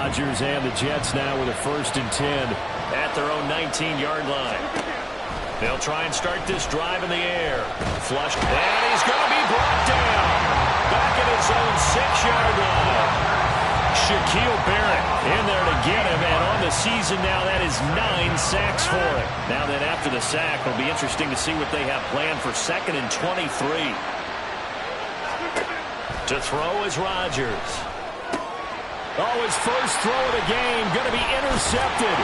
Rodgers and the Jets now with a 1st and 10 at their own 19-yard line. They'll try and start this drive in the air. Flushed, and he's going to be brought down. Back at his own 6-yard line. Shaquille Barrett in there to get him, and on the season now, that is 9 sacks for him. Now then, after the sack, it'll be interesting to see what they have planned for 2nd and 23. To throw is Rodgers. Oh, his first throw of the game, going to be intercepted.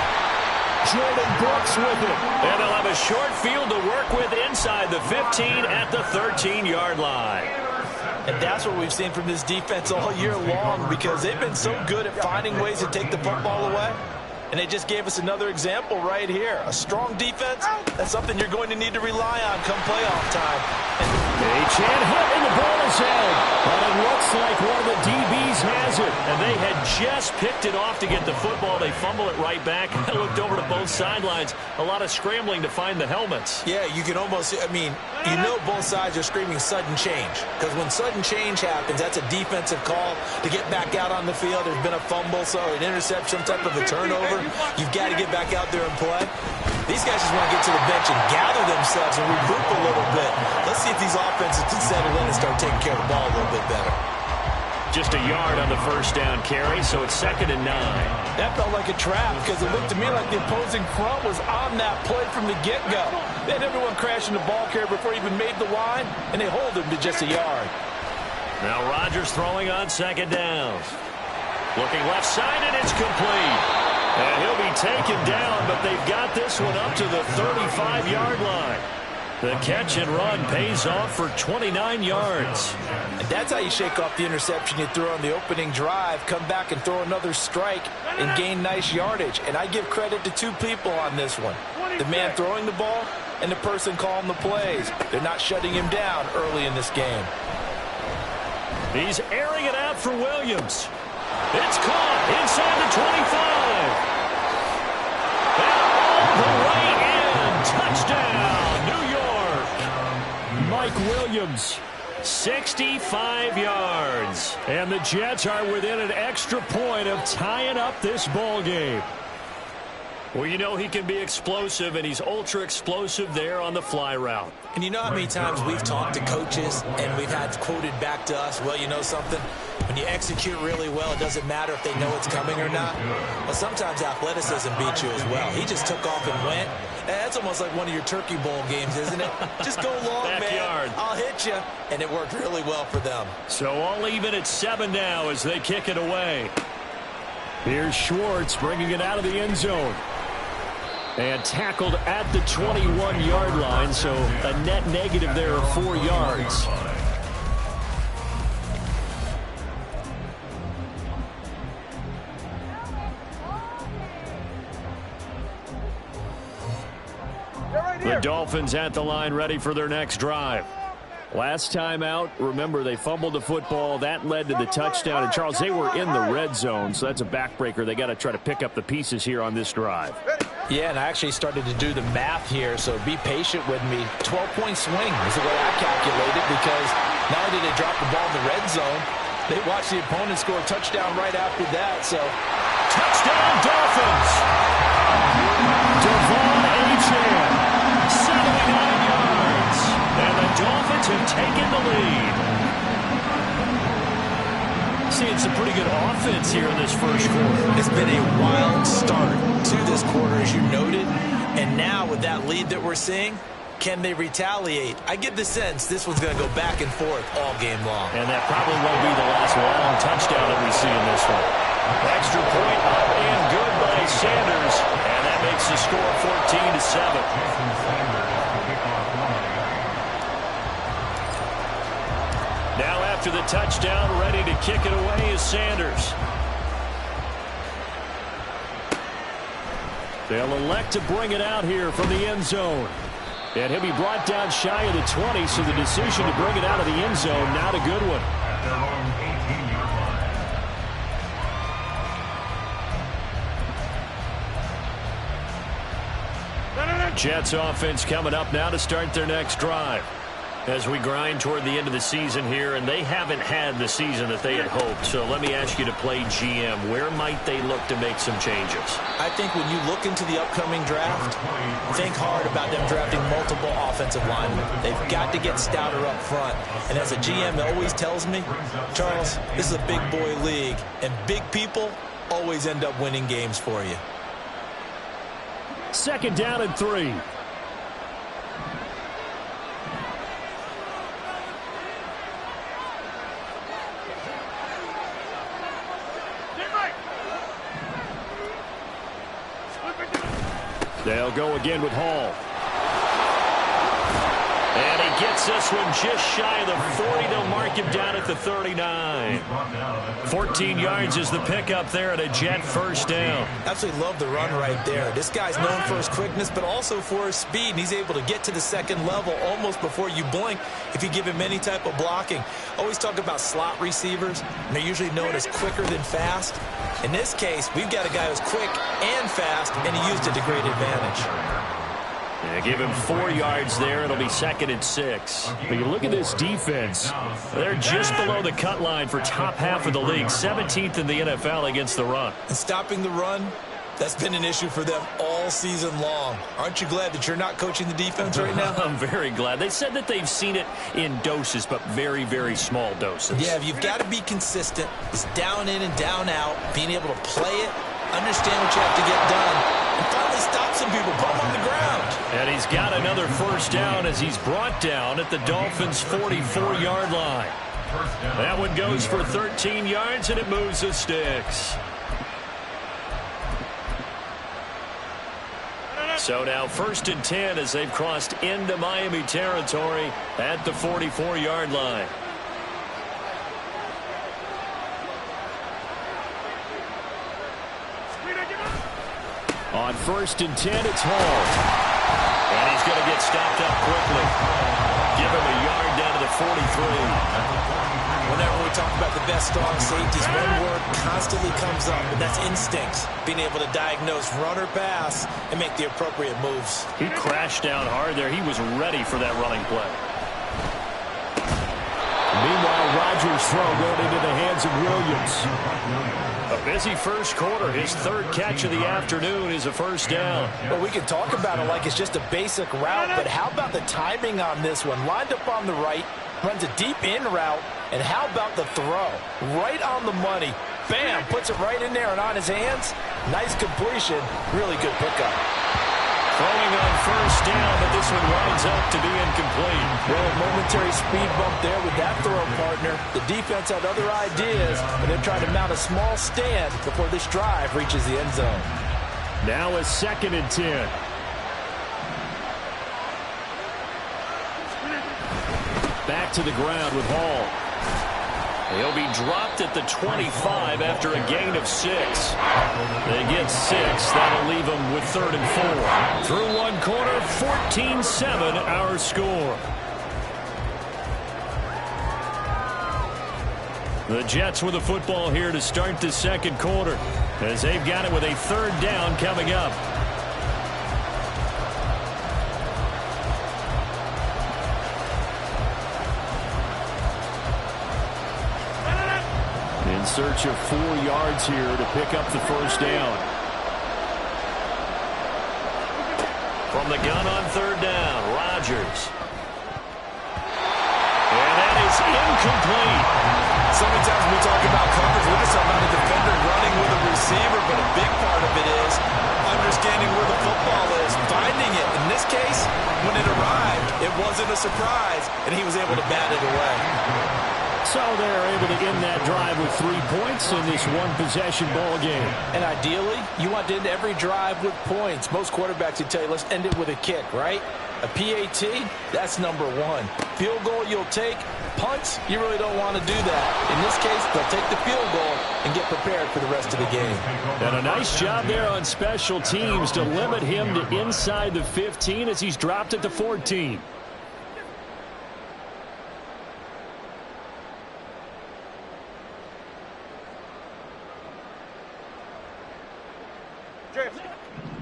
Jordan Brooks with it. And they'll have a short field to work with inside the 15 at the 13-yard line. And that's what we've seen from this defense all year long, because they've been so good at finding ways to take the football away. And they just gave us another example right here. A strong defense, that's something you're going to need to rely on come playoff time. Achane hit and the ball is held. But it looks like one of the DBs has it. And they had just picked it off to get the football. They fumble it right back. I looked over to both sidelines. A lot of scrambling to find the helmets. Yeah, you can almost, I mean, you know both sides are screaming sudden change. Because when sudden change happens, that's a defensive call to get back out on the field. There's been a fumble, so an interception, some type of a turnover. You've got to get back out there and play. These guys just want to get to the bench and gather themselves and regroup a little bit. Let's see if these offenses can settle in and start taking care of the ball a little bit better. Just a yard on the first down carry, so it's 2nd and 9. That felt like a trap because it looked to me like the opposing front was on that play from the get-go. They had everyone crashing the ball carrier before he even made the line, and they hold him to just a yard. Now Rodgers throwing on 2nd down. Looking left side, and it's complete. And he'll be taken down, but they've got this one up to the 35-yard line. The catch and run pays off for 29 yards. And that's how you shake off the interception you threw on the opening drive, come back and throw another strike and gain nice yardage. And I give credit to two people on this one. The man throwing the ball and the person calling the plays. They're not shutting him down early in this game. He's airing it out for Williams. It's caught inside the 25. And all the way in. Touchdown, New York. Mike Williams, 65 yards. And the Jets are within an extra point of tying up this ball game. Well, you know he can be explosive, and he's ultra explosive there on the fly route. And you know how many times we've talked to coaches and we've had quoted back to us, well, you know something? When you execute really well, it doesn't matter if they know it's coming or not. But sometimes athleticism beats you as well. He just took off and went. That's almost like one of your Turkey Bowl games, isn't it? Just go long, Backyard. man. I'll hit you. And it worked really well for them. So all even at 7 now as they kick it away. Here's Schwartz bringing it out of the end zone. And tackled at the 21-yard line, so a net negative there of 4 yards. The Dolphins at the line ready for their next drive. Last time out, remember, they fumbled the football. That led to the touchdown. And, Charles, they were in the red zone, so that's a backbreaker. They got to try to pick up the pieces here on this drive. Yeah, and I actually started to do the math here, so be patient with me. 12-point swing is the way I calculated, because not only did they drop the ball in the red zone, they watched the opponent score a touchdown right after that. So, touchdown, Dolphins! Devon Achane, 79 yards. And the Dolphins have taken the lead. Seeing some pretty good offense here in this first quarter. It's been a wild start to this quarter, as you noted. And now with that lead that we're seeing, can they retaliate? I get the sense this one's going to go back and forth all game long. And that probably won't be the last long touchdown that we see in this one. Extra point up and good by Sanders. And that makes the score 14-7. Now after the touchdown, ready to kick it away is Sanders. They'll elect to bring it out here from the end zone. And he'll be brought down shy of the 20, so the decision to bring it out of the end zone, not a good one. Jets offense coming up now to start their next drive. As we grind toward the end of the season here, and they haven't had the season that they had hoped. So let me ask you to play GM. Where might they look to make some changes? I think when you look into the upcoming draft, think hard about them drafting multiple offensive linemen. They've got to get stouter up front. And as a GM always tells me, Charles, this is a big boy league, and big people always end up winning games for you. 2nd down and 3. They'll go again with Hall. And he gets this one just shy of the 40. They'll mark him down at the 39. 14 yards is the pickup there at a Jet first down. Absolutely love the run right there. This guy's known for his quickness, but also for his speed. And he's able to get to the second level almost before you blink if you give him any type of blocking. Always talk about slot receivers, and they're usually known as quicker than fast. In this case, we've got a guy who's quick and fast, and he used it to great advantage. Yeah, give him 4 yards there. It'll be 2nd and 6. But you look at this defense. They're just below the cut line for top half of the league. 17th in the NFL against the run. And stopping the run, that's been an issue for them all season long. Aren't you glad that you're not coaching the defense right now? I'm very glad. They said that they've seen it in doses, but very, very small doses. Yeah, you've got to be consistent. It's down in and down out, being able to play it, understand what you have to get done, and finally stop some people, put them on the ground. And he's got another first down as he's brought down at the Dolphins' 44-yard line. That one goes for 13 yards, and it moves the sticks. So now 1st and 10 as they've crossed into Miami territory at the 44-yard line. On 1st and 10, it's Hall. And he's going to get stopped up quickly. Give him a yard down to the 43. Whenever we talk about the best strong safeties, one word constantly comes up, and that's instincts. Being able to diagnose run or pass and make the appropriate moves. He crashed down hard there. He was ready for that running play. Meanwhile, Rodgers' throw going into the hands of Williams. A busy first quarter. His 3rd catch of the afternoon is a first down. Well, we can talk about it like it's just a basic route, but how about the timing on this one? Lined up on the right, runs a deep in route, and how about the throw? Right on the money. Bam, puts it right in there and on his hands. Nice completion. Really good pickup. Throwing on first down, but this one winds up to be incomplete. Well, a momentary speed bump there with that throw, partner. The defense had other ideas, and they're trying to mount a small stand before this drive reaches the end zone. Now a 2nd and 10. Back to the ground with Hall. He'll be dropped at the 25 after a gain of 6. They get 6. That'll leave them with 3rd and 4. Through one quarter, 14-7 our score. The Jets with the football here to start the 2nd quarter as they've got it with a 3rd down coming up. In search of 4 yards here to pick up the first down. From the gun on 3rd down, Rodgers. And that is incomplete. So many times when we talk about coverage, we're just talking about a defender running with a receiver, but a big part of it is understanding where the football is, finding it. In this case, when it arrived, it wasn't a surprise, and he was able to bat it away. So they're able to end that drive with 3 points in this one-possession ball game. And ideally, you want to end every drive with points. Most quarterbacks would tell you, let's end it with a kick, right? A PAT, that's number 1. Field goal you'll take. Punts, you really don't want to do that. In this case, they'll take the field goal and get prepared for the rest of the game. And a nice job there on special teams to limit him to inside the 15 as he's dropped at the 14.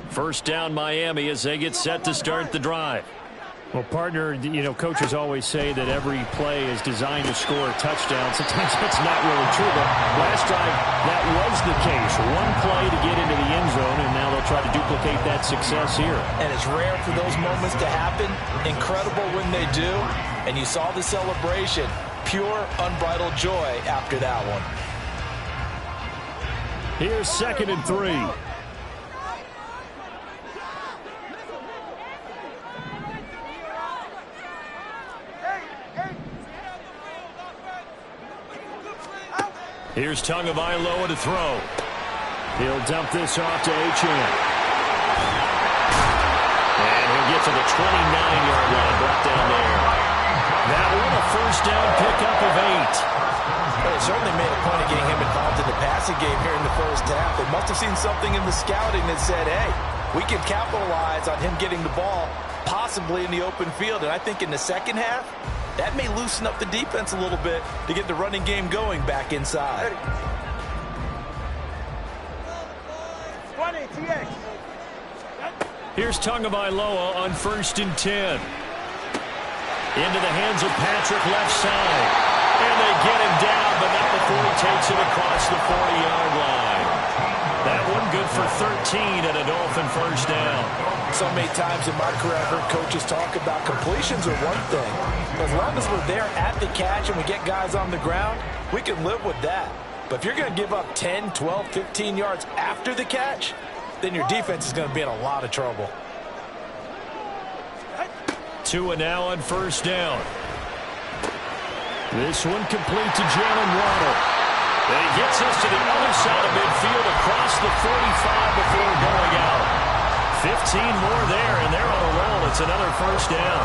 First down Miami as they get set to start the drive. Well, partner, coaches always say that every play is designed to score a touchdown. Sometimes that's not really true, but last drive, that was the case. One play to get into the end zone, and now they'll try to duplicate that success here. And it's rare for those moments to happen. Incredible when they do. And you saw the celebration. Pure, unbridled joy after that one. Here's 2nd and 3. Here's Tagovailoa to throw. He'll dump this off to Achane. And he'll get to the 29-yard line, brought down there. That one, a first down pickup of 8. Well, they certainly made a point of getting him involved in the passing game here in the first half. They must have seen something in the scouting that said, hey, we can capitalize on him getting the ball, possibly in the open field. And I think in the second half, that may loosen up the defense a little bit to get the running game going back inside. Here's Tagovailoa on 1st and 10. Into the hands of Patrick, left side. And they get him down, but not before he takes it across the 40-yard line. That one good for 13 and a Dolphin first down. So many times in my career, I've heard coaches talk about completions are one thing. As long as we're there at the catch and we get guys on the ground, we can live with that. But if you're going to give up 10, 12, 15 yards after the catch, then your defense is going to be in a lot of trouble. Tua now on first down. This one complete to Jalen Waddle. And he gets us to the other side of midfield across the 45 before going out. 15 more there, and they're on a roll. It's another first down.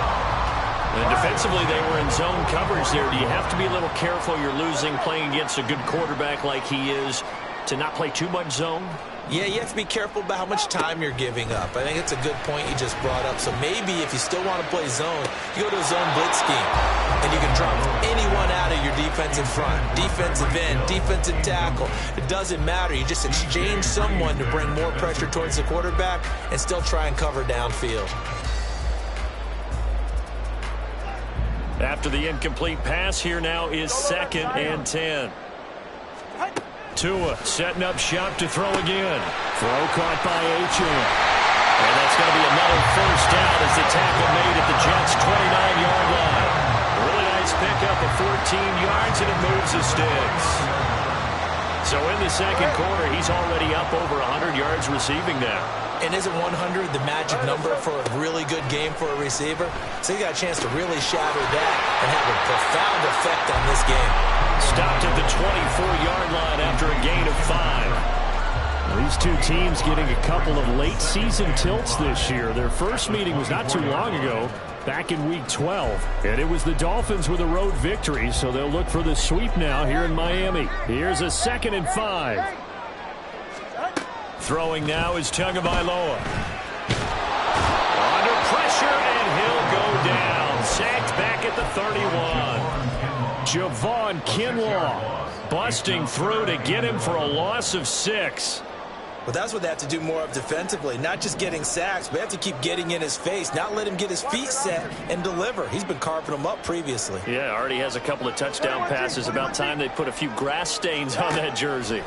And defensively, they were in zone coverage there. Do you have to be a little careful? You're losing, playing against a good quarterback like he is, to not play too much zone? Yeah, you have to be careful about how much time you're giving up. I think it's a good point you just brought up. So maybe if you still want to play zone, you go to a zone blitz scheme. And you can drop anyone out of your defensive front. Defensive end, defensive tackle. It doesn't matter. You just exchange someone to bring more pressure towards the quarterback and still try and cover downfield. After the incomplete pass, here now is 2nd and 10. Tua setting up shop to throw again. Throw caught by Achane. And that's going to be another first down as the tackle made at the Jets' 29-yard line. Really nice pickup of 14 yards, and it moves the sticks. So in the second quarter, he's already up over 100 yards receiving now. And isn't 100 the magic number for a really good game for a receiver? So he got a chance to really shatter that and have a profound effect on this game. Stopped at the 24-yard line after a gain of 5. These two teams getting a couple of late-season tilts this year. Their first meeting was not too long ago, back in Week 12. And it was the Dolphins with a road victory, so they'll look for the sweep now here in Miami. Here's a 2nd and 5. Throwing now is Tagovailoa. Under pressure, and he'll go down. Sacked back at the 31. Javon Kinlaw busting through to get him for a loss of 6. Well, that's what they have to do more of defensively. Not just getting sacks, but they have to keep getting in his face. Not let him get his feet set and deliver. He's been carving them up previously. Yeah, already has a couple of touchdown passes. About time they put a few grass stains on that jersey.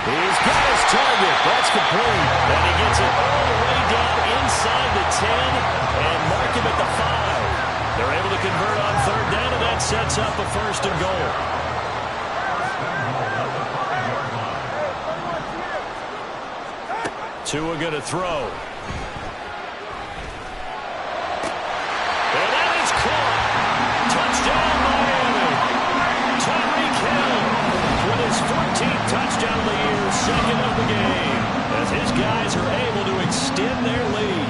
He's got his target. That's complete. And he gets it all the way down inside the 10 and mark him at the 5. They're able to convert on third down, and that sets up a first and goal. Tua going to throw. And that is caught. Touchdown, Miami. Tyreek Hill with his 14th touchdown of the year, second of the game, as his guys are able to extend their lead.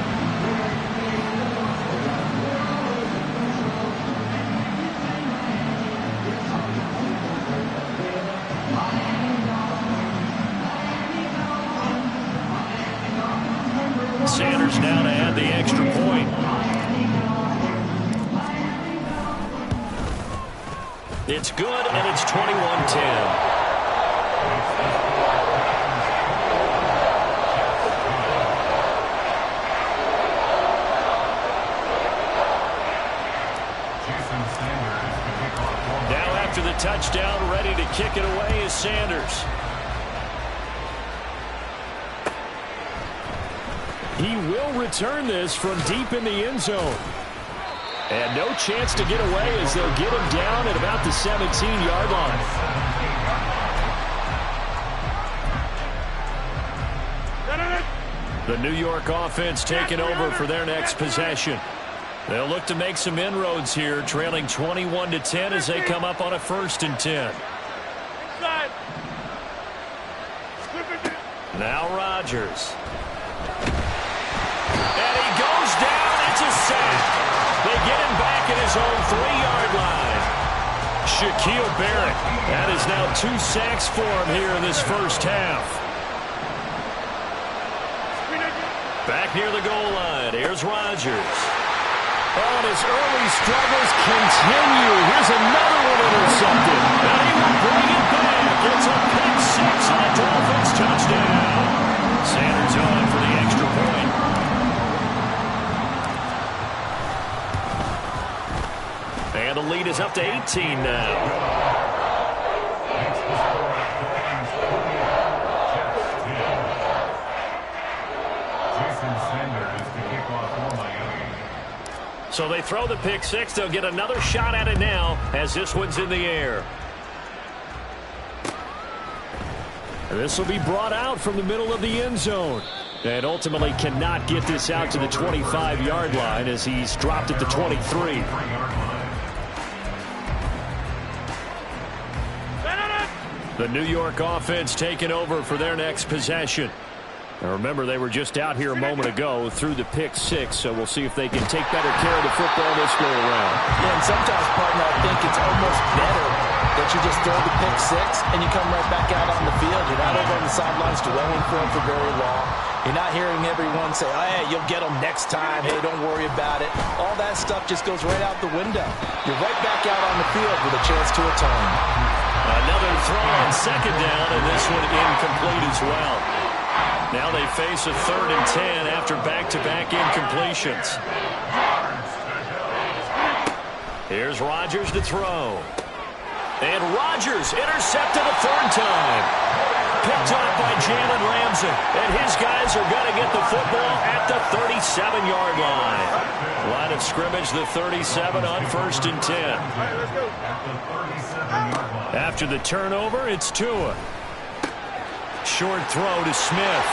Sanders now to add the extra point. It's good, and it's 21-10. first down, ready to kick it away is Sanders. He will return this from deep in the end zone. And no chance to get away as they'll get him down at about the 17-yard line. The New York offense taking over for their next possession. They'll look to make some inroads here, trailing 21-10 as they come up on a 1st and 10. Now Rodgers. And he goes down. It's a sack. They get him back at his own 3-yard line. Shaquille Barrett. That is now 2 sacks for him here in this first half. Back near the goal line. Here's Rodgers. Oh, and his early struggles continue. Here's another one intercepted. And he will bring it back. It's a pick 6 and a Dolphins touchdown. Sanders on for the extra point. And the lead is up to 18 now. So they throw the pick 6. They'll get another shot at it now as this one's in the air. And this will be brought out from the middle of the end zone. And ultimately cannot get this out to the 25-yard line as he's dropped at the 23. The New York offense taking over for their next possession. Now remember, they were just out here a moment ago through the pick 6, so we'll see if they can take better care of the football this go around. Yeah, and sometimes, partner, I think it's almost better that you just throw the pick 6 and you come right back out on the field. You're not over on the sidelines dwelling for it for very long. You're not hearing everyone say, oh, hey, you'll get them next time. Hey, don't worry about it. All that stuff just goes right out the window. You're right back out on the field with a chance to atone. Another throw on 2nd down, and this one incomplete as well. Now they face a 3rd and 10 after back-to-back incompletions. Here's Rodgers to throw. And Rodgers intercepted a 3rd time. Picked off by Jalen Ramsey. And his guys are going to get the football at the 37-yard line. Line of scrimmage, the 37 on 1st and 10. After the turnover, it's Tua. Short throw to Smith.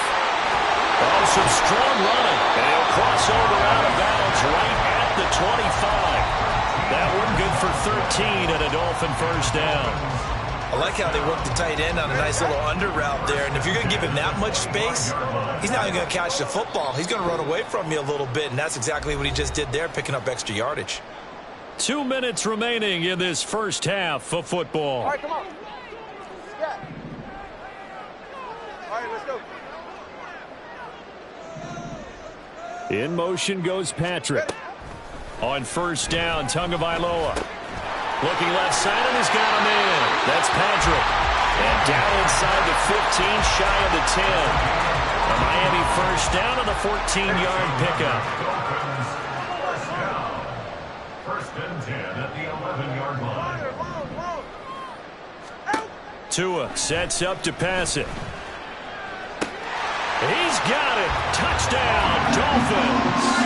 Oh, some strong running. And he'll cross over out of bounds right at the 25. That one good for 13 and a Dolphin 1st down. I like how they work the tight end on a nice little under route there. And if you're going to give him that much space, he's not even going to catch the football. He's going to run away from you a little bit, and that's exactly what he just did there, picking up extra yardage. 2 minutes remaining in this first half of football. All right, come on. Yeah. All right, let's go. In motion goes Patrick. On 1st down, Tagovailoa. Looking left side, and he's got him in. That's Patrick. And down inside the 15, shy of the 10. A Miami 1st down on the 14-yard pickup. 1st and 10 at the 11-yard line. Tua sets up to pass it. He's got it. Touchdown, Dolphins.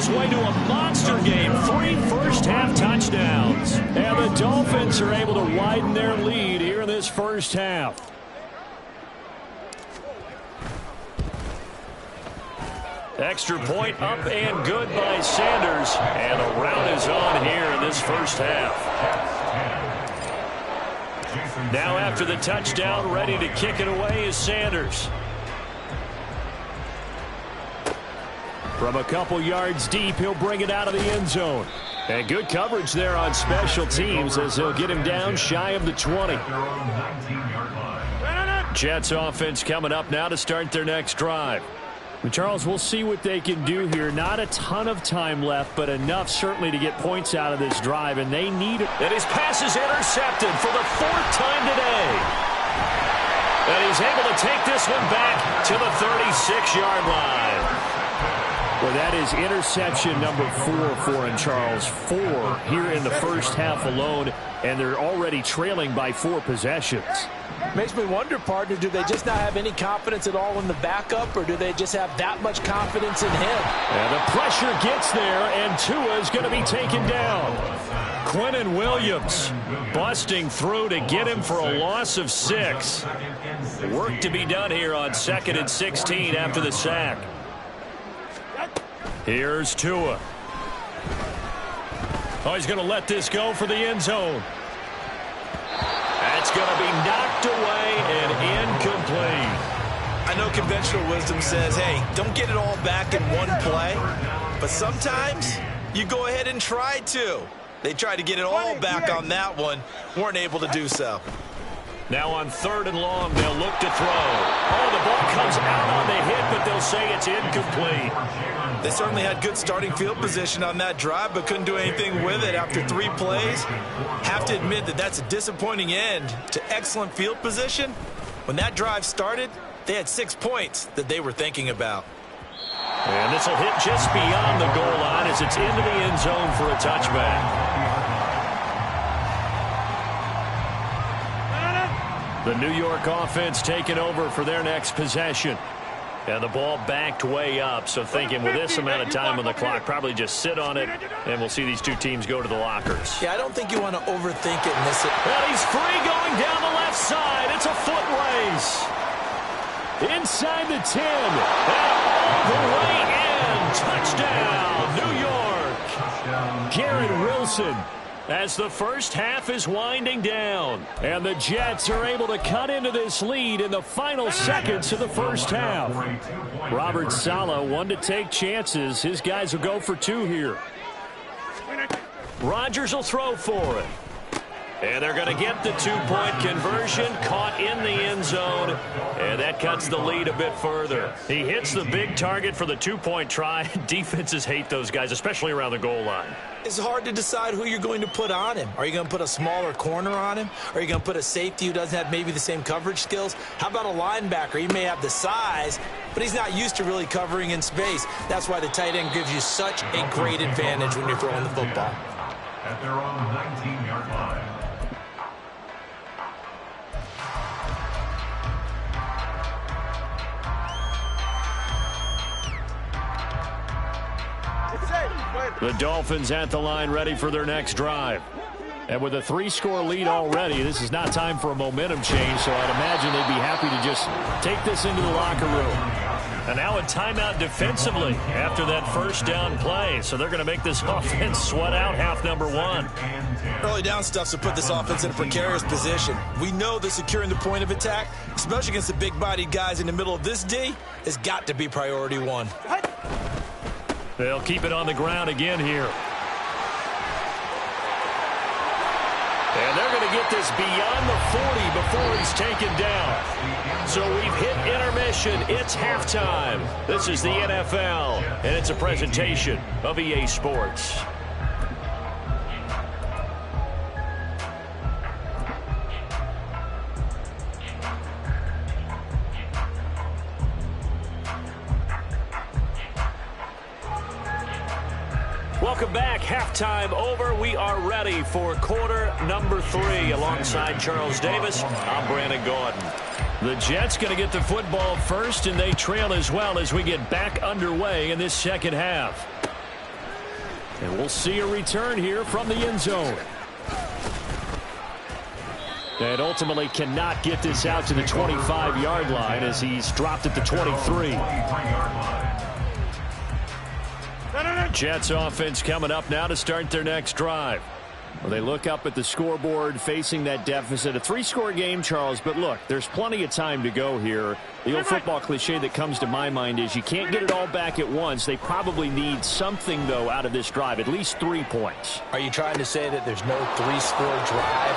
Way to a monster game. 3 first-half touchdowns. And the Dolphins are able to widen their lead here in this first half. Extra point up and good by Sanders. And the rout is on here in this first half. Now after the touchdown, ready to kick it away is Sanders. From a couple yards deep, he'll bring it out of the end zone. And good coverage there on special teams as he'll get him down shy of the 20. Jets offense coming up now to start their next drive. And Charles, we'll see what they can do here. Not a ton of time left, but enough certainly to get points out of this drive, and they need it. And his pass is intercepted for the 4th time today. And he's able to take this one back to the 36-yard line. Well, that is interception number 4 for him, Charles. 4 here in the first half alone, and they're already trailing by 4 possessions. Makes me wonder, partner, do they just not have any confidence at all in the backup, or do they just have that much confidence in him? And the pressure gets there, and Tua is going to be taken down. Quinnen Williams busting through to get him for a loss of 6. Work to be done here on 2nd and 16 after the sack. Here's Tua. Oh, he's going to let this go for the end zone. That's going to be knocked away and incomplete. I know conventional wisdom says, hey, don't get it all back in one play. But sometimes you go ahead and try to. They tried to get it all back on that one. Weren't able to do so. Now on 3rd and long, they'll look to throw. Oh, the ball comes out on the hit, but they'll say it's incomplete. They certainly had good starting field position on that drive, but couldn't do anything with it after 3 plays. Have to admit that that's a disappointing end to excellent field position. When that drive started, they had 6 points that they were thinking about. And this will hit just beyond the goal line as it's into the end zone for a touchback. The New York offense taking over for their next possession. And the ball backed way up, so thinking with this amount of time on the clock, probably just sit on it, and we'll see these two teams go to the lockers. Yeah, I don't think you want to overthink it in this. And he's free going down the left side. It's a foot race. Inside the 10. And all the way in. Touchdown, New York. Garrett Wilson. As the first half is winding down. And the Jets are able to cut into this lead in the final seconds of the first half. Robert Saleh, one to take chances. His guys will go for 2 here. Rodgers will throw for it. And they're going to get the 2-point conversion, caught in the end zone, and that cuts the lead a bit further. He hits the big target for the 2-point try. Defenses hate those guys, especially around the goal line. It's hard to decide who you're going to put on him. Are you going to put a smaller corner on him? Are you going to put a safety who doesn't have maybe the same coverage skills? How about a linebacker? He may have the size, but he's not used to really covering in space. That's why the tight end gives you such a great advantage when you're throwing the football. At their own 19-yard line. The Dolphins at the line ready for their next drive. And with a 3-score lead already, this is not time for a momentum change, so I'd imagine they'd be happy to just take this into the locker room. And now a timeout defensively after that first down play. So they're going to make this offense sweat out half number 1. Early down stuff to put this offense in a precarious position. We know that securing the point of attack, especially against the big-bodied guys in the middle of this D, has got to be priority 1. They'll keep it on the ground again here. And they're going to get this beyond the 40 before he's taken down. So we've hit intermission. It's halftime. This is the NFL, and it's a presentation of EA Sports. Welcome back. Halftime over. We are ready for quarter number 3. Alongside Charles Davis, I'm Brandon Gordon. The Jets going to get the football first, and they trail as well as we get back underway in this second half. And we'll see a return here from the end zone. And ultimately cannot get this out to the 25-yard line as he's dropped at the 23. Jets offense coming up now to start their next drive. Well, they look up at the scoreboard facing that deficit. A 3-score game, Charles, but look, there's plenty of time to go here. The old football cliche that comes to my mind is you can't get it all back at once. They probably need something, though, out of this drive, at least 3 points. Are you trying to say that there's no 3-score drive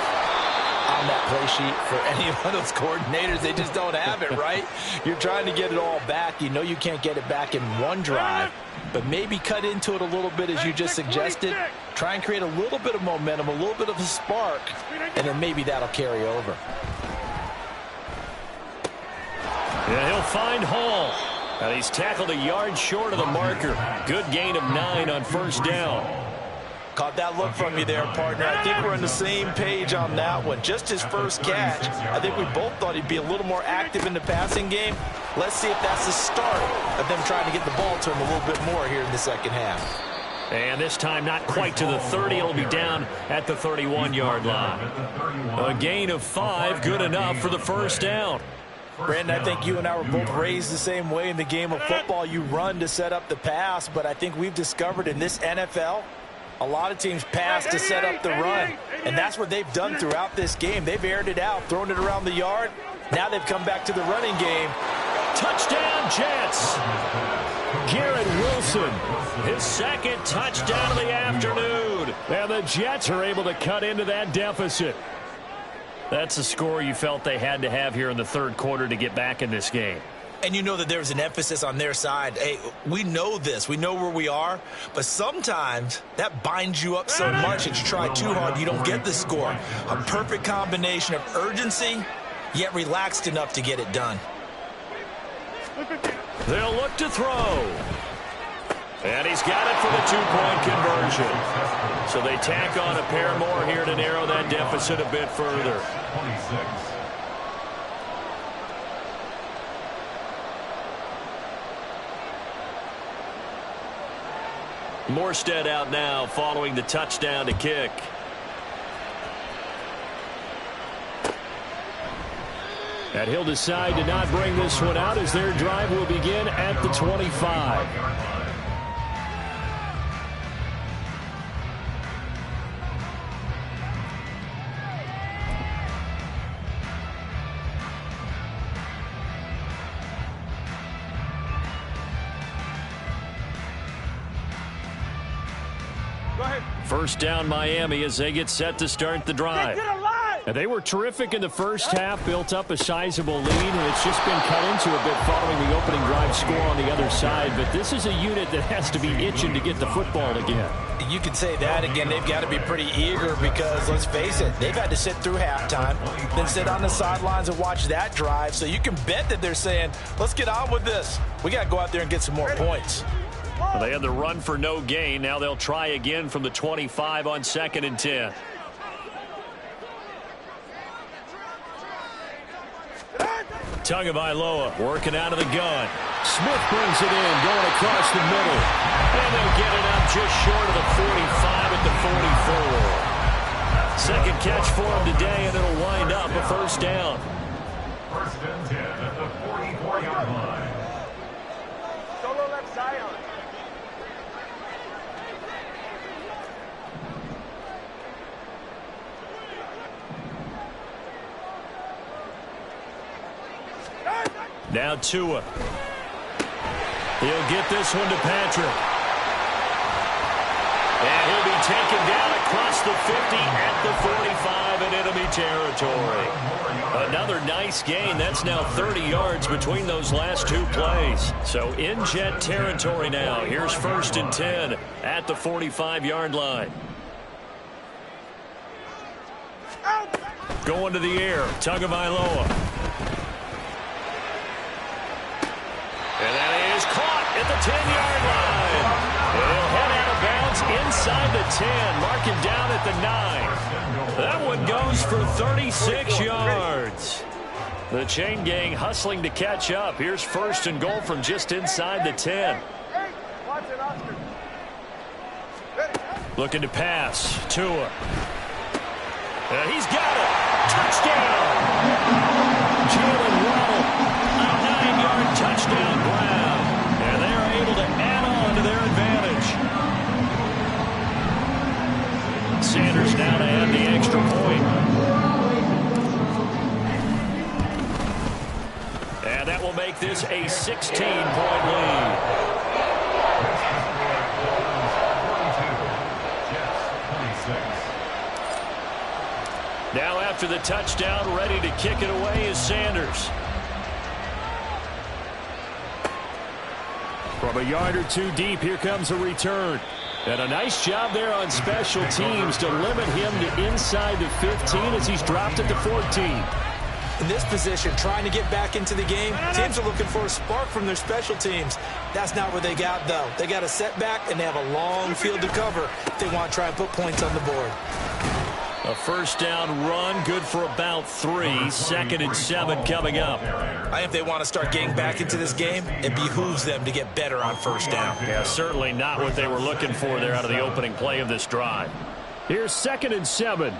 on that play sheet for any one of those coordinators? They just don't have it, right? You're trying to get it all back. You know you can't get it back in one drive, but maybe cut into it a little bit as you just suggested. Try and create a little bit of momentum, a little bit of a spark, and then maybe that'll carry over. Yeah, he'll find Hall. And he's tackled a yard short of the marker. Good gain of 9 on first down. Caught that look from you there, partner. I think we're on the same page on that one. Just his first catch. I think we both thought he'd be a little more active in the passing game. Let's see if that's the start of them trying to get the ball to him a little bit more here in the second half. And this time not quite to the 30. It'll be down at the 31-yard line. A gain of 5, good enough for the first down. Brandon, I think you and I were both raised the same way in the game of football. You run to set up the pass, but I think we've discovered in this NFL, a lot of teams pass to set up the run, and that's what they've done throughout this game. They've aired it out, thrown it around the yard. Now they've come back to the running game. Touchdown, Jets. Garrett Wilson, his second touchdown of the afternoon. And the Jets are able to cut into that deficit. That's a score you felt they had to have here in the third quarter to get back in this game. And you know that there's an emphasis on their side. Hey, we know this. We know where we are. But sometimes that binds you up so much that you try too hard, you don't get the score. A perfect combination of urgency, yet relaxed enough to get it done. They'll look to throw. And he's got it for the 2-point conversion. So they tack on a pair more here to narrow that deficit a bit further. 26. Morstead out now following the touchdown to kick. And he'll decide to not bring this one out as their drive will begin at the 25. First down Miami as they get set to start the drive. And they were terrific in the first half, built up a sizable lead, and it's just been cut into a bit following the opening drive score on the other side. But this is a unit that has to be itching to get the football again. You could say that again. They've got to be pretty eager because, let's face it, they've had to sit through halftime, then sit on the sidelines and watch that drive. So you can bet that they're saying, let's get on with this. We got to go out there and get some more points. Well, they had the run for no gain. Now they'll try again from the 25 on 2nd and 10. Tagovailoa working out of the gun. Smith brings it in, going across the middle. And they'll get it up just short of the 45 at the 44. Second catch for him today, and it'll wind up a first down. First and 10 at the 44-yard line. Solo left side on. Now Tua. He'll get this one to Patrick. And he'll be taken down across the 50 at the 45 in enemy territory. Another nice gain. That's now 30 yards between those last two plays. So in Jet territory now. Here's 1st and 10 at the 45-yard line. Going to the air. Tagovailoa. And that is caught at the 10-yard line. He'll head out of bounds inside the 10. Mark him down at the 9. That one goes for 36 yards. The chain gang hustling to catch up. Here's 1st and goal from just inside the 10. Looking to pass. Tua. He's got it. Touchdown. Jalen Waddle. A 9-yard touchdown ground. And they're able to add on to their advantage. Sanders now And that will make this a 16-point lead. Now after the touchdown, ready to kick it away is Sanders. From a yard or two deep, here comes a return. And a nice job there on special teams to limit him to inside the 15 as he's dropped at the 14. In this position, trying to get back into the game, teams are looking for a spark from their special teams. That's not what they got, though. They got a setback, and they have a long field to cover if they want to try and put points on the board. A first down run, good for about 3. 2nd and 7 coming up. I think if they want to start getting back into this game, it behooves them to get better on first down. Yeah, certainly not what they were looking for there out of the opening play of this drive. Here's 2nd and 7.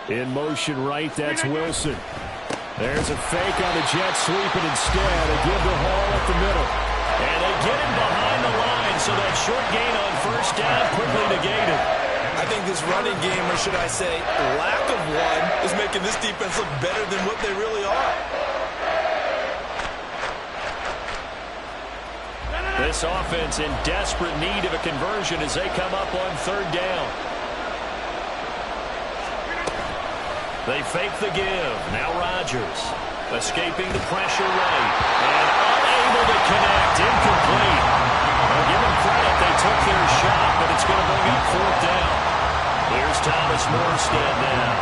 In motion right, that's Wilson. There's a fake on the jet sweep, and instead a give to Hall at the middle. And they get him behind the line, so that short gain on first down quickly negated. I think this running game, or should I say lack of one, is making this defense look better than what they really are. This offense in desperate need of a conversion as they come up on 3rd down. They fake the give. Now Rodgers escaping the pressure right. And unable to connect. Incomplete. Well, give them credit. They took their shot, but it's going to bring up 4th down. Here's Thomas Morstead now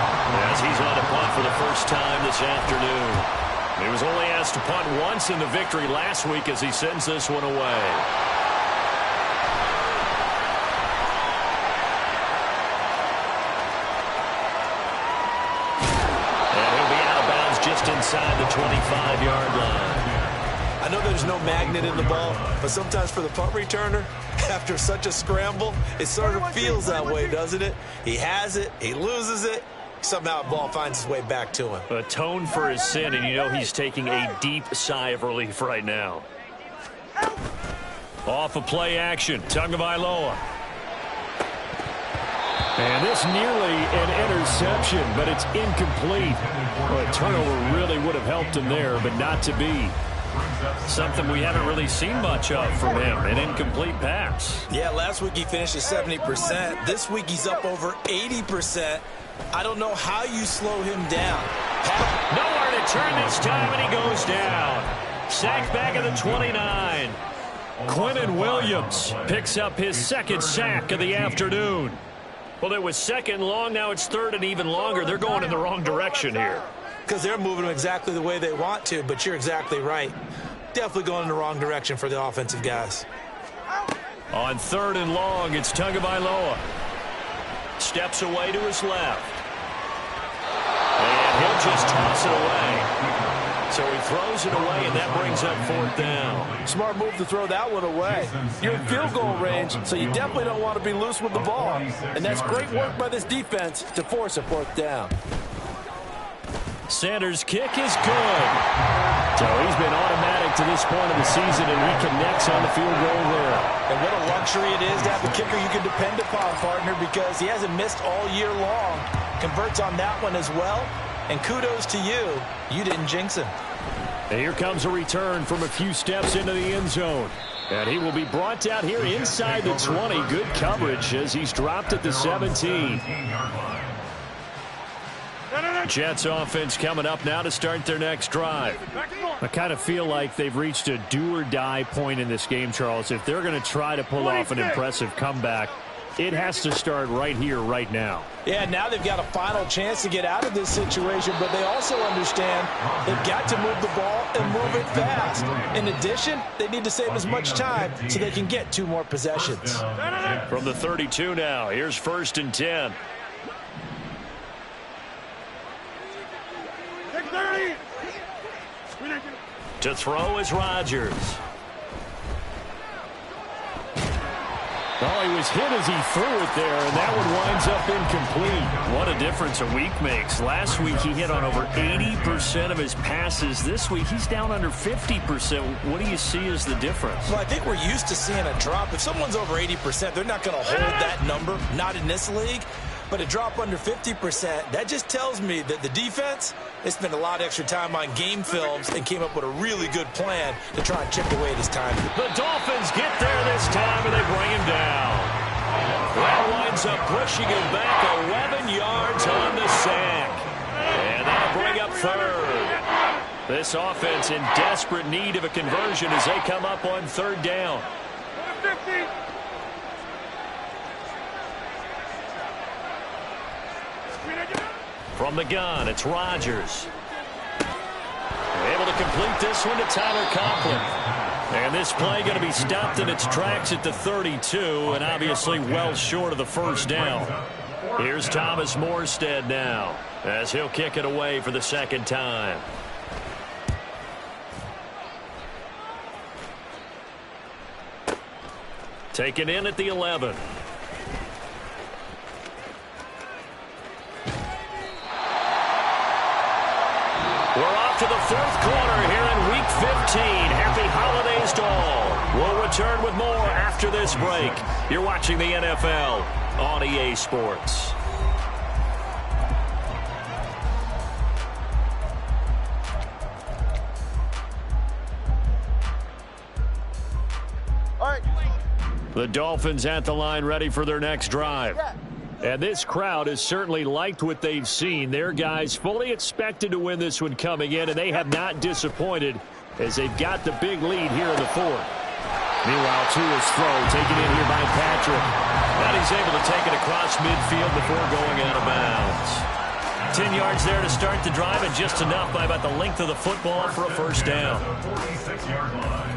as he's on to punt for the first time this afternoon. He was only asked to punt once in the victory last week as he sends this one away. Just inside the 25-yard line. I know there's no magnet in the ball, but sometimes for the punt returner, after such a scramble, it sort of feels that way, doesn't it? He has it, he loses it, somehow the ball finds its way back to him. Atone for his sin, and you know he's taking a deep sigh of relief right now. Off of play action, Tagovailoa. And this nearly an interception, but it's incomplete. Well, a turnover really would have helped him there, but not to be. Something we haven't really seen much of from him, an incomplete pass. Yeah, last week he finished at 70%. This week he's up over 80%. I don't know how you slow him down. Nowhere to turn this time, and he goes down. Sacked back at the 29. Quinnen Williams picks up his 2nd sack of the afternoon. Well, it was 2nd long, now it's 3rd and even longer. They're going in the wrong direction here. Because they're moving exactly the way they want to, but you're exactly right. Definitely going in the wrong direction for the offensive guys. On 3rd and long, it's Tagovailoa. Steps away to his left. And he'll just toss it away. So he throws it away, and that brings up 4th down. Smart move to throw that one away. You're in field goal range, so you definitely don't want to be loose with the ball. And that's great work by this defense to force a 4th down. Sanders' kick is good. So he's been automatic to this point of the season, and he connects on the field goal there. And what a luxury it is to have a kicker you can depend upon, partner, because he hasn't missed all year long. Converts on that one as well. And kudos to you. You didn't jinx him. And here comes a return from a few steps into the end zone. And he will be brought down here inside the 20. Good coverage as he's dropped at the 17. Jets offense coming up now to start their next drive. I kind of feel like they've reached a do-or-die point in this game, Charles. If they're going to try to pull off an impressive comeback, it has to start right here, right now. Yeah, now they've got a final chance to get out of this situation, but they also understand they've got to move the ball and move it fast. In addition, they need to save as much time so they can get 2 more possessions. From the 32 now, here's 1st and 10. To throw is Rodgers. Oh, he was hit as he threw it there, and that one winds up incomplete. What a difference a week makes. Last week he hit on over 80% of his passes. This week he's down under 50%. What do you see as the difference? Well, I think we're used to seeing a drop. If someone's over 80%, they're not going to hold that number, not in this league. But to drop under 50%, that just tells me that the defense, they spent a lot of extra time on game films and came up with a really good plan to try and chip away at his time. The Dolphins get there this time, and they bring him down. That winds up pushing him back 11 yards on the sack. And that'll bring up third. This offense in desperate need of a conversion as they come up on third down. From the gun, it's Rodgers. Able to complete this one to Tyler Conklin. And this play going to be stopped in its tracks at the 32, and obviously well short of the first down. Here's Thomas Morstead now, as he'll kick it away for the second time. Taken in at the 11. We're off to the fourth quarter here in Week 15. Happy holidays to all. We'll return with more after this break. You're watching the NFL on EA Sports. All right. The Dolphins at the line ready for their next drive. And this crowd has certainly liked what they've seen. Their guys fully expected to win this one coming in, and they have not disappointed as they've got the big lead here in the fourth. Meanwhile, Tua's throw taken in here by Patrick. And he's able to take it across midfield before going out of bounds. 10 yards there to start the drive, and just enough by about the length of the football for a first down. 46-yard line.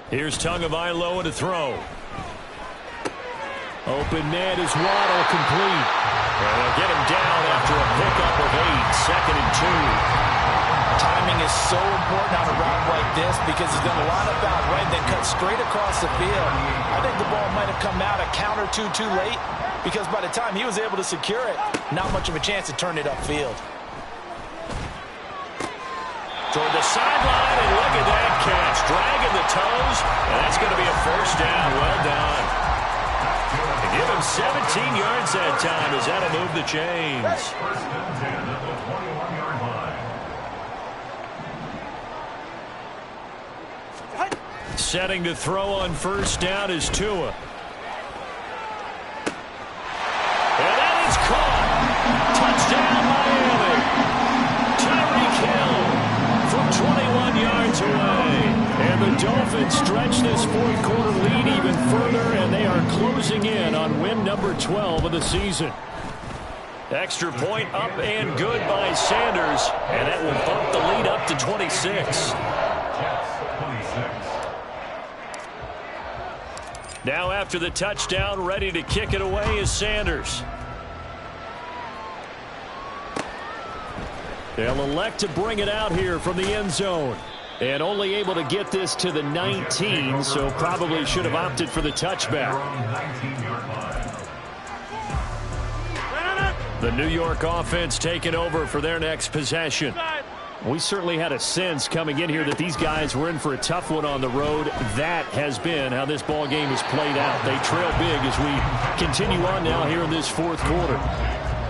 Here's Tagovailoa to throw. Open net is Waddle complete. And they'll get him down after a pickup of 8, second and 2. Timing is so important on a route like this because he's going to line up out right, then cut straight across the field. I think the ball might have come out a count or two too late because by the time he was able to secure it, not much of a chance to turn it upfield. Toward the sideline, and look at that catch. Dragging the toes, and that's going to be a first down. Well done. To give him 17 yards that time as that'll move the chains. First and 10 at the 21-yard line. Setting to throw on first down is Tua. And that is caught. Touchdown, Miami. Tyreek Hill from 21 yards away. And the Dolphins stretch this fourth quarter lead even further, and they are closing in on win number 12 of the season. Extra point up and good by Sanders, and that will bump the lead up to 26. Now after the touchdown, ready to kick it away is Sanders. They'll elect to bring it out here from the end zone. And only able to get this to the 19, so probably should have opted for the touchback. The New York offense taking over for their next possession. We certainly had a sense coming in here that these guys were in for a tough one on the road. That has been how this ball game has played out. They trail big as we continue on now here in this fourth quarter.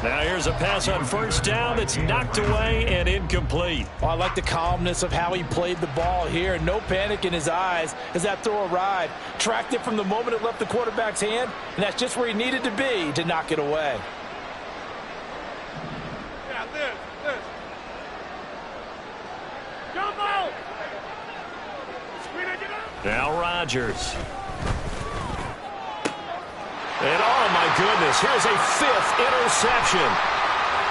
Now here's a pass on first down that's knocked away and incomplete. Well, I like the calmness of how he played the ball here. No panic in his eyes as that throw arrived. Tracked it from the moment it left the quarterback's hand, and that's just where he needed to be to knock it away. Yeah, this. Jump out! Now Rodgers. And oh my goodness, here's a fifth interception.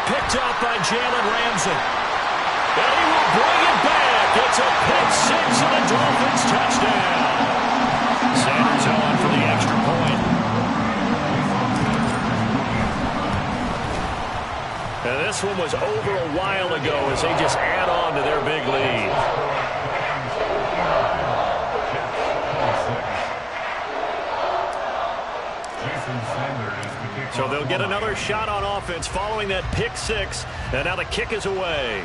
Picked up by Jalen Ramsey. And he will bring it back. It's a pick six and a Dolphins touchdown. Sanders on for the extra point. And this one was over a while ago as they just add on to their big lead. So they'll get another shot on offense following that pick six, and now the kick is away.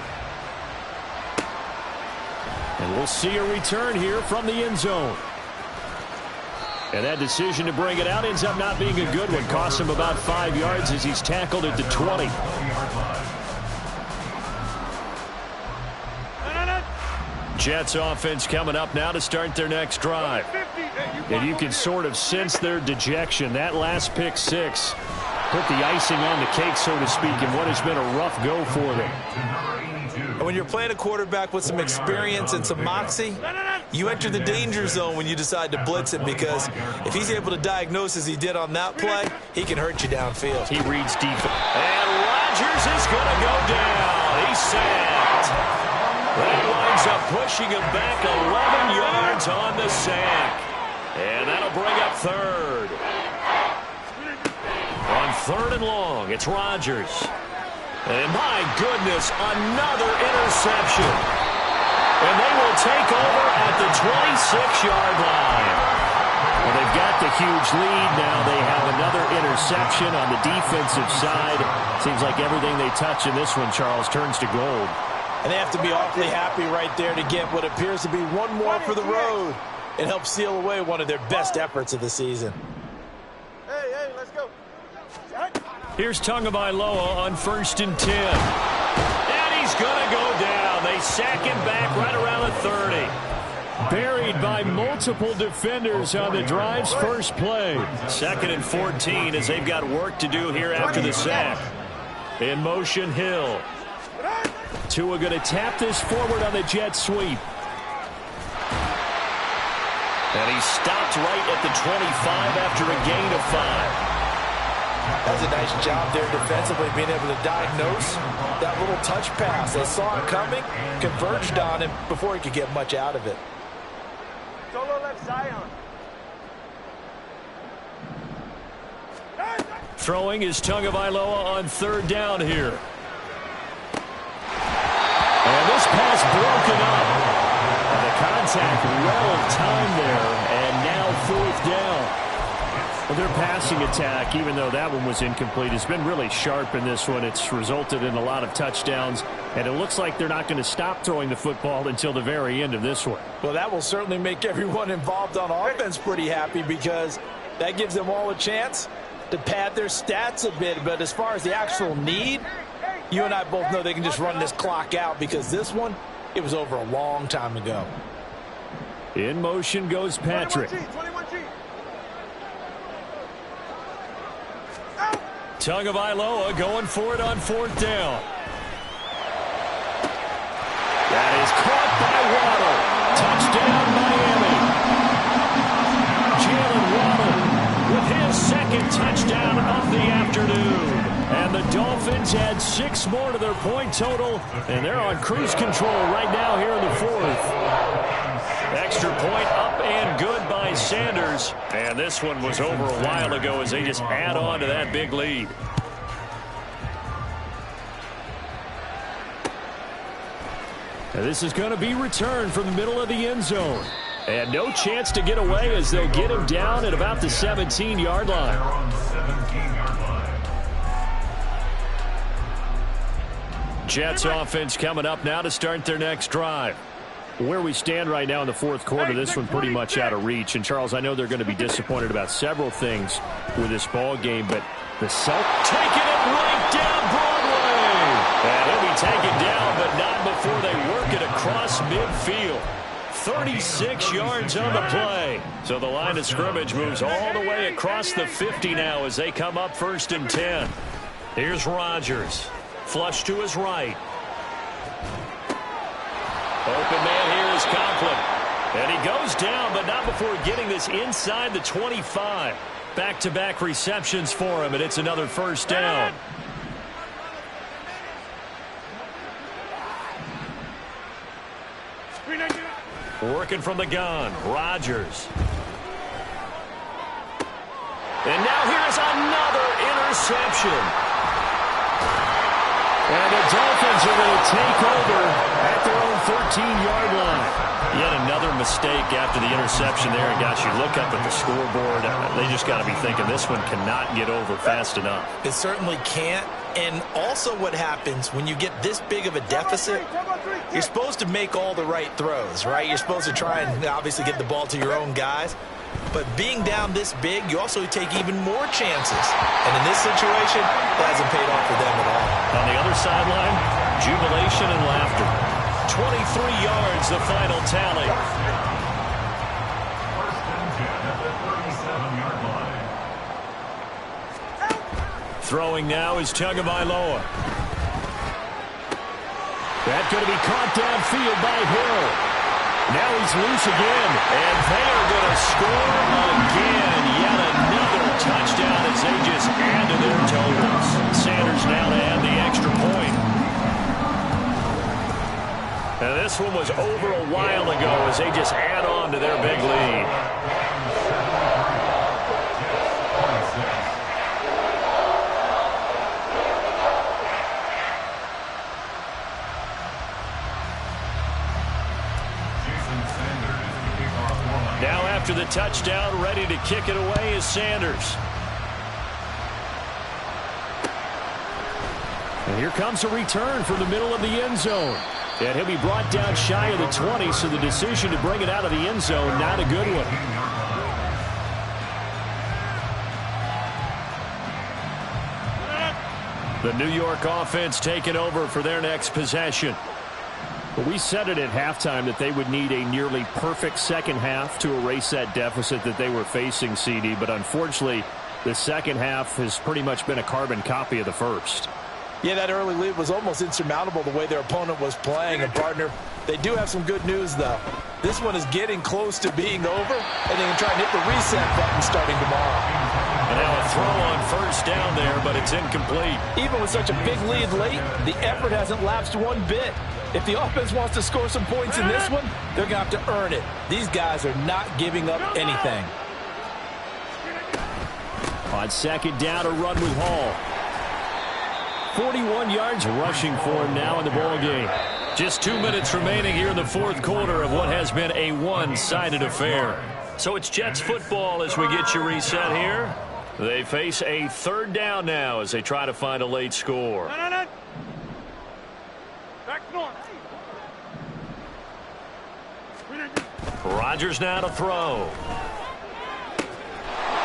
And we'll see a return here from the end zone. And that decision to bring it out ends up not being a good one. Costs him about 5 yards as he's tackled at the 20. Jets offense coming up now to start their next drive. And you can sort of sense their dejection. That last pick six put the icing on the cake, so to speak, in what has been a rough go for them. And when you're playing a quarterback with some experience and some moxie, you enter the danger zone when you decide to blitz him, because if he's able to diagnose as he did on that play, he can hurt you downfield. He reads deep. And Rodgers is going to go down. He's sacked. That winds up pushing him back 11 yards on the sack. And that'll bring up third. On third and long, it's Rodgers. And my goodness, another interception. And they will take over at the 26-yard line. Well, they've got the huge lead now. They have another interception on the defensive side. Seems like everything they touch in this one, Charles, turns to gold. And they have to be awfully happy right there to get what appears to be one more for the road. It helps seal away one of their best efforts of the season. Hey, let's go. Here's Tagovailoa on 1st and 10. And he's going to go down. They sack him back right around the 30. Buried by multiple defenders on the drive's first play. 2nd and 14 as they've got work to do here after the sack. In motion, Hill. Tua going to tap this forward on the jet sweep. And he stopped right at the 25 after a gain of 5. That's a nice job there defensively, being able to diagnose that little touch pass. They saw it coming, converged on him before he could get much out of it. Solo left Zion. Throwing is Tagovailoa on 3rd down here. And this pass broken up. And the contact well timed there. And now 4th down. Well, their passing attack, even though that one was incomplete, has been really sharp in this one. It's resulted in a lot of touchdowns. And it looks like they're not going to stop throwing the football until the very end of this one. Well, that will certainly make everyone involved on offense pretty happy, because that gives them all a chance to pad their stats a bit. But as far as the actual need, you and I both know they can just run this clock out, because this one, it was over a long time ago. In motion goes Patrick. 21G. Tagovailoa going for it on 4th down. That is caught by Waddle. Touchdown, Miami. Jalen Waddle with his 2nd touchdown of the afternoon. And the Dolphins add 6 more to their point total, and they're on cruise control right now here in the 4th. Extra point up and good by Sanders. And this one was over a while ago as they just add on to that big lead. And this is going to be returned from the middle of the end zone. And no chance to get away as they'll get him down at about the 17-yard line. Jets offense coming up now to start their next drive. Where we stand right now in the 4th quarter, this one pretty much out of reach. And, Charles, I know they're going to be disappointed about several things with this ball game, but the taking it right down Broadway. And he'll be taken down, but not before they work it across midfield. 36 yards on the play. So the line of scrimmage moves all the way across the 50 now as they come up 1st and 10. Here's Rodgers. Flush to his right. Open man here is Conklin. And he goes down, but not before getting this inside the 25. Back-to-back receptions for him, and it's another 1st down. Working from the gun, Rodgers. And now here's another interception. And the Dolphins are going to take over at their own 13-yard line. Yet another mistake after the interception there. And, gosh, you look up at the scoreboard. They just got to be thinking this one cannot get over fast enough. It certainly can't. And also what happens when you get this big of a deficit, you're supposed to make all the right throws, right? You're supposed to try and obviously get the ball to your own guys. But being down this big, you also take even more chances. And in this situation, that hasn't paid off for them at all. On the other sideline, jubilation and laughter. 23 yards, the final tally. First and 10 at the 37-yard line. Throwing now is Tagovailoa. That's going to be caught downfield by Hill. Now he's loose again, and they are going to score again. Yet another touchdown as they just add to their totals. Sanders now to add the extra point. Now this one was over a while ago as they just add on to their big lead. Now after the touchdown, ready to kick it away is Sanders. And here comes a return from the middle of the end zone. And he'll be brought down shy of the 20, so the decision to bring it out of the end zone, not a good one. The New York offense taking over for their next possession. But we said it at halftime that they would need a nearly perfect second half to erase that deficit that they were facing, CD. But unfortunately, the second half has pretty much been a carbon copy of the first. Yeah, that early lead was almost insurmountable the way their opponent was playing. And, partner, they do have some good news, though. This one is getting close to being over, and they can try and hit the reset button starting tomorrow. And now a throw on first down there, but it's incomplete. Even with such a big lead late, the effort hasn't lapsed one bit. If the offense wants to score some points in this one, they're going to have to earn it. These guys are not giving up anything. On second down, a run with Hall. 41 yards rushing for him now in the ball game. Just 2 minutes remaining here in the fourth quarter of what has been a one-sided affair. So it's Jets football as we get you reset here. They face a third down now as they try to find a late score. Rodgers now to throw.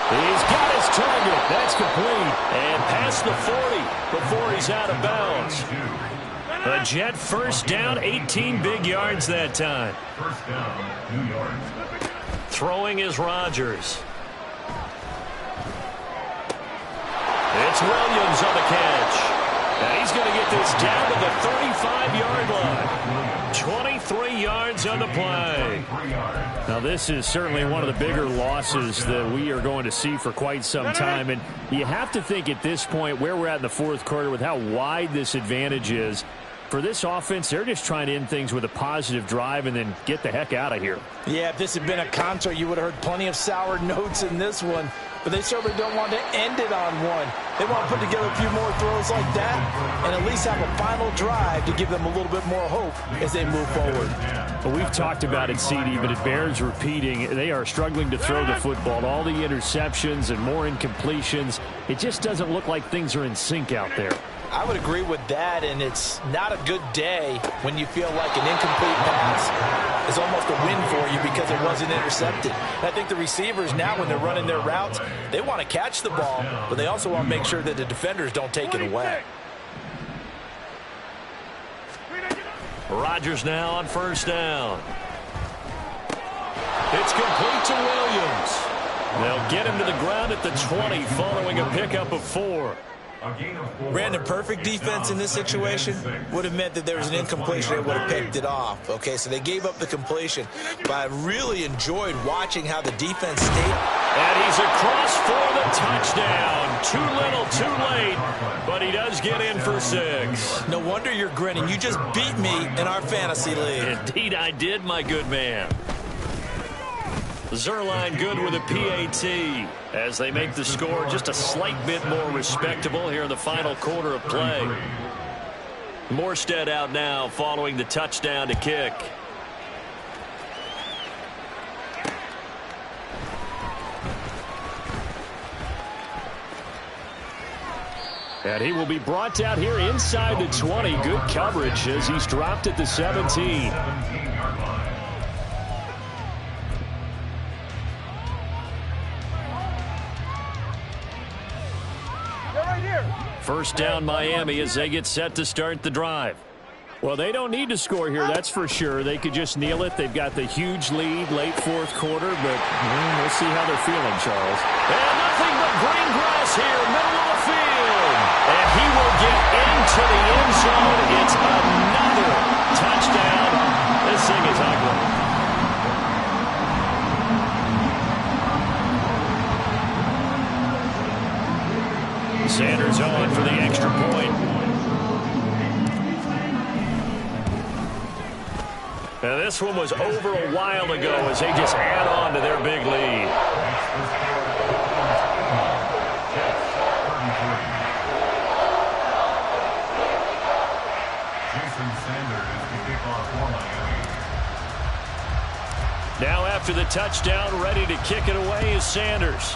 He's got his target. That's complete. And past the 40 before he's out of bounds. A Jet first down, 18 big yards that time. First down, New York. Throwing is Rodgers. It's Williams on the catch. And he's going to get this down to the 35-yard line. 23 yards on the play. Now, this is certainly one of the bigger losses that we are going to see for quite some time. And you have to think at this point where we're at in the fourth quarter with how wide this advantage is. For this offense, they're just trying to end things with a positive drive and then get the heck out of here. Yeah, if this had been a concert, you would have heard plenty of sour notes in this one. But they certainly don't want to end it on one. They want to put together a few more throws like that and at least have a final drive to give them a little bit more hope as they move forward. Well, we've talked about it, CD, but it bears repeating. They are struggling to throw the football. All the interceptions and more incompletions. It just doesn't look like things are in sync out there. I would agree with that, and it's not a good day when you feel like an incomplete pass is almost a win for you because it wasn't intercepted. And I think the receivers now, when they're running their routes, they want to catch the ball, but they also want to make sure that the defenders don't take it away. Rodgers now on first down. It's complete to Williams. They'll get him to the ground at the 20 following a pickup of 4. Brandon, perfect defense in this situation would have meant that there was an incompletion. They would have picked it off. Okay, so they gave up the completion. But I really enjoyed watching how the defense stayed. And he's across for the touchdown. Too little, too late. But he does get in for 6. No wonder you're grinning. You just beat me in our fantasy league. Indeed I did, my good man. Zerline good with a PAT as they make the score just a slight bit more respectable here in the final quarter of play. Morstead out now following the touchdown to kick. And he will be brought down here inside the 20. Good coverage as he's dropped at the 17. First down Miami as they get set to start the drive. Well, they don't need to score here, that's for sure. They could just kneel it. They've got the huge lead late fourth quarter, but we'll see how they're feeling, Charles. And nothing but green grass here, middle of the field. And he will get into the end zone. It's another touchdown. This thing is ugly. Sanders on for the extra point. Now this one was over a while ago as they just add on to their big lead. Now after the touchdown, ready to kick it away is Sanders.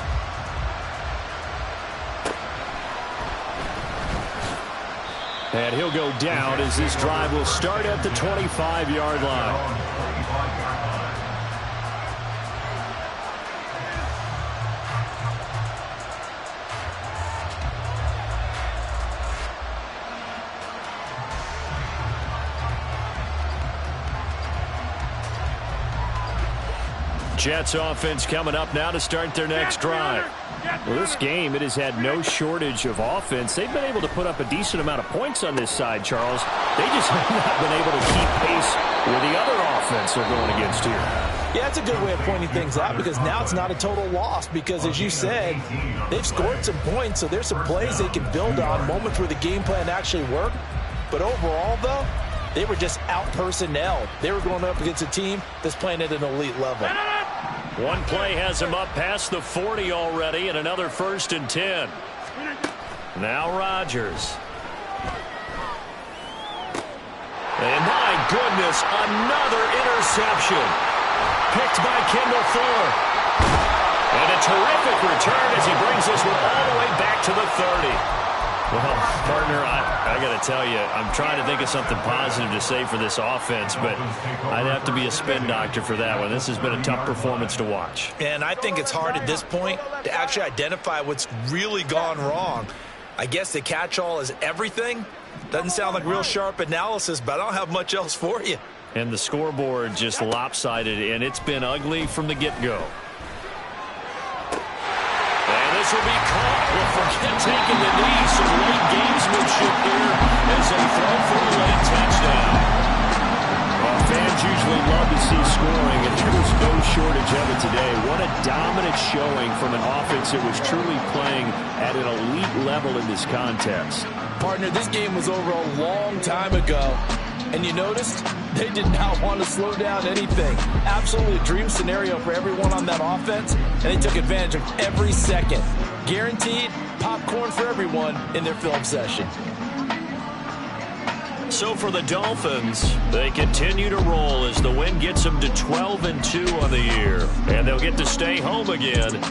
And he'll go down as this drive will start at the 25-yard line. Jets offense coming up now to start their next drive. Well, this game, it has had no shortage of offense. They've been able to put up a decent amount of points on this side, Charles. They just have not been able to keep pace with the other offense they're going against here. Yeah, that's a good way of pointing things out because now it's not a total loss because, as you said, they've scored some points, so there's some plays they can build on, moments where the game plan actually worked. But overall, though, they were just out-personnel. They were going up against a team that's playing at an elite level. One play has him up past the 40 already, and another 1st and 10. Now Rodgers. And my goodness, another interception. Picked by Kendall Fuller. And a terrific return as he brings this one all the way back to the 30. Well, partner, I got to tell you, I'm trying to think of something positive to say for this offense, but I'd have to be a spin doctor for that one. This has been a tough performance to watch. And I think it's hard at this point to actually identify what's really gone wrong. I guess the catch-all is everything. Doesn't sound like real sharp analysis, but I don't have much else for you. And the scoreboard just lopsided, and it's been ugly from the get-go. This will be caught. We'll forget taking the knee. Some late gamesmanship here as they throw for a late touchdown. Well, fans usually love to see scoring, and there was no shortage of it today. What a dominant showing from an offense that was truly playing at an elite level in this contest. Partner, this game was over a long time ago. And you noticed they did not want to slow down anything. Absolutely a dream scenario for everyone on that offense, and they took advantage of every second. Guaranteed popcorn for everyone in their film session. So for the Dolphins, they continue to roll as the win gets them to 12-2 on the year. And they'll get to stay home again